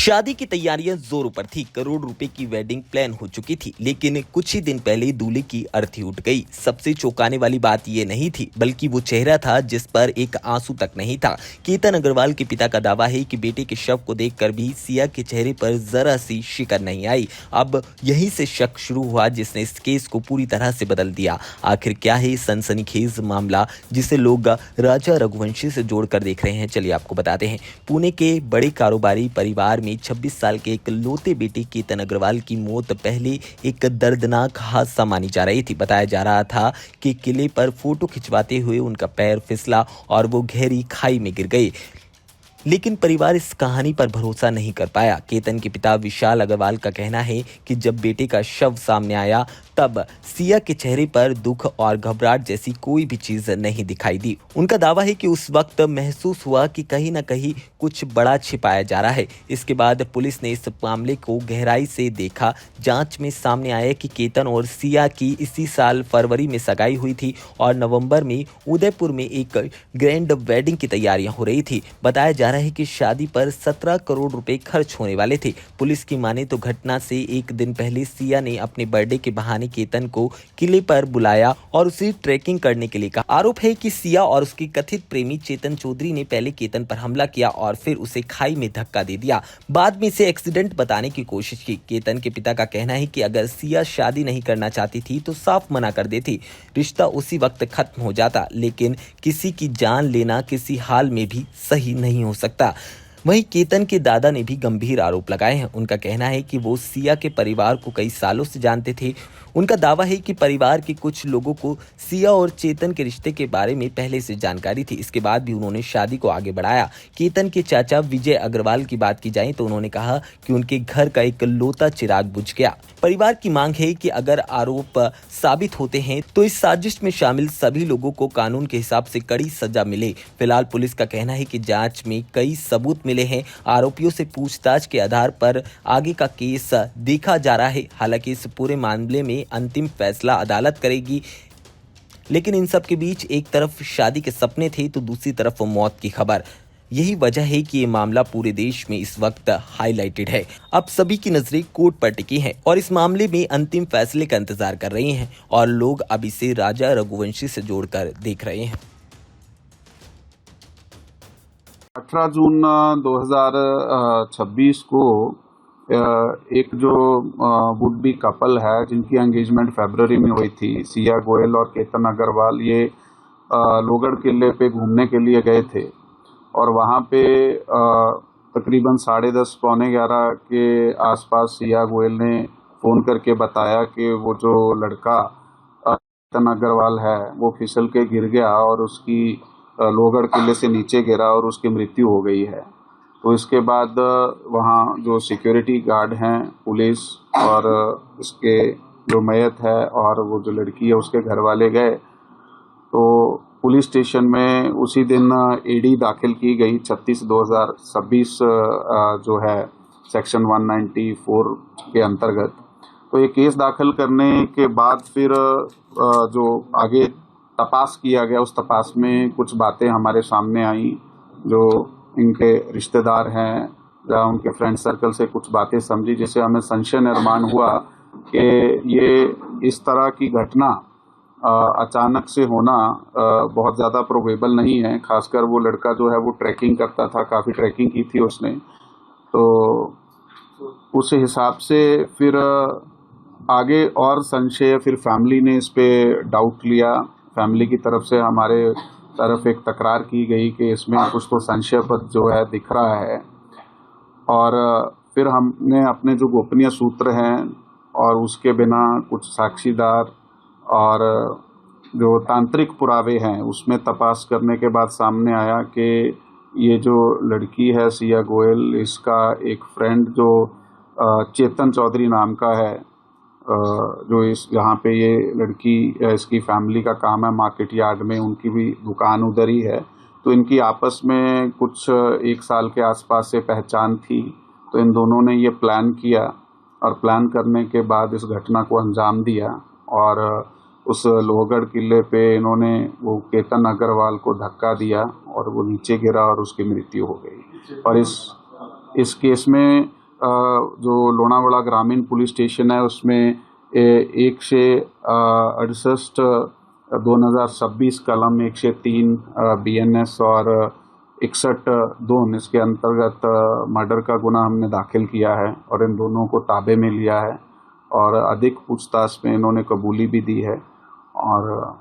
शादी की तैयारियां जोरों पर थी। करोड़ रुपए की वेडिंग प्लान हो चुकी थी, लेकिन कुछ ही दिन पहले दूल्हे की अर्थी उठ गई। सबसे चौंकाने वाली बात ये नहीं थी, बल्कि वो चेहरा था जिस पर एक आंसू तक नहीं था। केतन अग्रवाल के पिता का दावा है कि बेटे के शव को देखकर भी सिया के चेहरे पर जरा सी शिकन नहीं आई। अब यहीं से शक शुरू हुआ, जिसने इस केस को पूरी तरह से बदल दिया। आखिर क्या है सनसनीखेज मामला, जिसे लोग राजा रघुवंशी से जोड़कर देख रहे हैं? चलिए आपको बताते हैं। पुणे के बड़े कारोबारी परिवार में 26 साल के इकलौते बेटे केतन अग्रवाल की मौत पहले एक दर्दनाक हादसा मानी जा रही थी। बताया जा रहा था कि किले पर फोटो खिंचवाते हुए उनका पैर फिसला और वो गहरी खाई में गिर गए। लेकिन परिवार इस कहानी पर भरोसा नहीं कर पाया। केतन के पिता विशाल अग्रवाल का कहना है कि जब बेटे का शव सामने आया, तब सिया के चेहरे पर दुख और घबराहट जैसी कोई भी चीज नहीं दिखाई दी। उनका दावा है कि उस वक्त महसूस हुआ कि कहीं न कहीं कुछ बड़ा छिपाया जा रहा है। इसके बाद पुलिस ने इस मामले को गहराई से देखा। जांच में सामने आया कि केतन और सिया की इसी साल फरवरी में सगाई हुई थी और नवंबर में उदयपुर में एक ग्रैंड वेडिंग की तैयारियां हो रही थी। बताया जा रहा है कि शादी पर 17 करोड़ रुपए खर्च होने वाले थे। पुलिस की माने तो घटना से एक दिन पहले सिया ने अपने बर्थडे के बहाने केतन को किले पर बुलाया और उसे ट्रैकिंग करने के लिए कहा। आरोप है कि सिया और उसके कथित प्रेमी चेतन चौधरी ने पहले केतन पर हमला किया और फिर उसे खाई में धक्का दे दिया। बाद में इसे एक्सीडेंट बताने की कोशिश की। केतन के पिता का कहना है कि अगर सिया शादी नहीं करना चाहती थी तो साफ मना कर देती, रिश्ता उसी वक्त खत्म हो जाता। लेकिन किसी की जान लेना किसी हाल में भी सही नहीं हो सकता। वहीं केतन के दादा ने भी गंभीर आरोप लगाए हैं। उनका कहना है कि वो सिया के परिवार को कई सालों से जानते थे। उनका दावा है कि परिवार के कुछ लोगों को सिया और चेतन के रिश्ते के बारे में पहले से जानकारी थी। इसके बाद भी उन्होंने शादी को आगे बढ़ाया। केतन के चाचा विजय अग्रवाल की बात की जाए तो उन्होंने कहा कि उनके घर का इकलौता चिराग बुझ गया। परिवार की मांग है कि अगर आरोप साबित होते हैं तो इस साजिश में शामिल सभी लोगों को कानून के हिसाब से कड़ी सजा मिले। फिलहाल पुलिस का कहना है कि जांच में कई सबूत मिले हैं। आरोपियों से पूछताछ के आधार पर आगे का केस देखा जा रहा है। हालांकि इस पूरे मामले में अंतिम फैसला अदालत करेगी। लेकिन इन सब के बीच एक तरफ शादी के सपने थे तो दूसरी तरफ मौत की खबर। यही वजह है कि ये मामला पूरे देश में इस वक्त हाईलाइटेड है। अब सभी की नजरें कोर्ट पर टिकी हैं और इस मामले में अंतिम फैसले का इंतजार कर रही हैं और लोग अब इसे राजा रघुवंशी से जोड़कर देख रहे हैं। 18 जून 2026 को एक जो वुड बी कपल है जिनकी एंगेजमेंट फरवरी में हुई थी, सिया गोयल और केतन अग्रवाल, ये लोहगढ़ किले पे घूमने के लिए गए थे और वहाँ पे तकरीबन 10:30 पौने 11 के आसपास सिया गोयल ने फ़ोन करके बताया कि वो जो लड़का केतन अग्रवाल है वो फिसल के गिर गया और उसकी लोहगढ़ किले से नीचे गिरा और उसकी मृत्यु हो गई है। तो इसके बाद वहाँ जो सिक्योरिटी गार्ड हैं, पुलिस और इसके जो मैयत है और वो जो लड़की है उसके घर वाले गए। तो पुलिस स्टेशन में उसी दिन एडी दाखिल की गई 36/2026 जो है सेक्शन 194 के अंतर्गत। तो ये केस दाखिल करने के बाद फिर जो आगे तपास किया गया, उस तपास में कुछ बातें हमारे सामने आई। जो इनके रिश्तेदार हैं या उनके फ्रेंड सर्कल से कुछ बातें समझी, जिससे हमें संशय निर्माण हुआ कि ये इस तरह की घटना अचानक से होना बहुत ज़्यादा प्रोबेबल नहीं है। खासकर वो लड़का जो है वो ट्रैकिंग करता था, काफ़ी ट्रैकिंग की थी उसने। तो उस हिसाब से फिर आगे और संशय, फिर फैमिली ने इस पे डाउट लिया। फैमिली की तरफ से हमारे तरफ एक तकरार की गई कि इसमें कुछ तो संशयपद जो है दिख रहा है। और फिर हमने अपने जो गोपनीय सूत्र हैं और उसके बिना कुछ साक्षीदार और जो तांत्रिक पुरावे हैं उसमें तपास करने के बाद सामने आया कि ये जो लड़की है सिया गोयल, इसका एक फ्रेंड जो चेतन चौधरी नाम का है, जो इस यहाँ पे ये लड़की, इसकी फैमिली का काम है मार्केट यार्ड में, उनकी भी दुकान उधर ही है। तो इनकी आपस में कुछ 1 साल के आसपास से पहचान थी। तो इन दोनों ने ये प्लान किया और प्लान करने के बाद इस घटना को अंजाम दिया और उस लोहगढ़ किले पे इन्होंने वो केतन अग्रवाल को धक्का दिया और वो नीचे गिरा और उसकी मृत्यु हो गई। और इस केस में जो लोनावाड़ा ग्रामीण पुलिस स्टेशन है उसमें 168 2026 कलम 103 BNS और 61(2) इसके अंतर्गत मर्डर का गुना हमने दाखिल किया है और इन दोनों को ताबे में लिया है और अधिक पूछताछ में इन्होंने कबूली भी दी है और